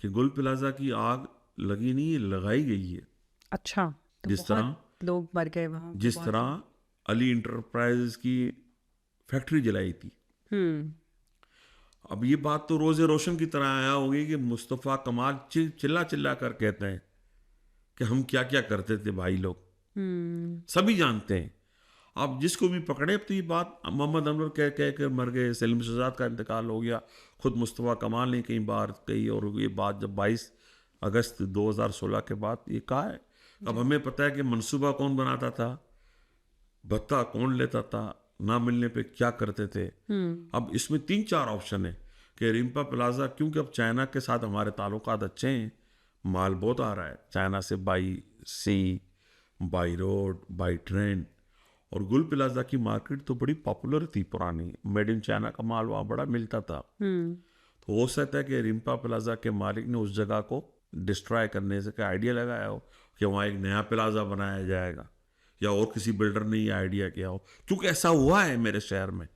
कि गुल प्लाजा की आग लगी नहीं, ये लगाई गई है। अच्छा, तो जिस तरह बहुत लोग मर गए वहाँ पे, जिस बहुत तरह लोग। अली इंटरप्राइजेज की फैक्ट्री जलाई थी। हम्म। अब ये बात तो रोज़े रोशन की तरह आया होगी कि मुस्तफ़ा कमाल चिल्ला चिल्ला कर कहते हैं कि हम क्या क्या करते थे भाई लोग, हम्म। सभी जानते हैं। अब जिसको भी पकड़े, अब तो ये बात मोहम्मद अनवर कह कह कर मर गए, सलीम शहजाद का इंतकाल हो गया, खुद मुस्तफ़ा कमाल ने कई बार कही, और ये बात जब 22 अगस्त 2016 के बाद ये कहा है। अब हमें पता है कि मंसूबा कौन बनाता था, भत्ता कौन लेता था, ना मिलने पे क्या करते थे। हम्म। अब इसमें 3-4 ऑप्शन है कि रिम्पा प्लाजा, क्योंकि अब चाइना के साथ हमारे ताल्लुकात अच्छे हैं, माल बहुत आ रहा है चाइना से, by sea, by road, by train. और गुल प्लाजा की मार्केट तो बड़ी पॉपुलर थी पुरानी, मेड इन चाइना का माल वहाँ बड़ा मिलता था। हम्म। तो हो सकता है कि रिम्पा प्लाजा के मालिक ने उस जगह को डिस्ट्रॉय करने से का आइडिया लगाया हो कि वहाँ एक नया प्लाजा बनाया जाएगा, या और किसी बिल्डर ने ये आइडिया किया हो, क्योंकि ऐसा हुआ है मेरे शहर में।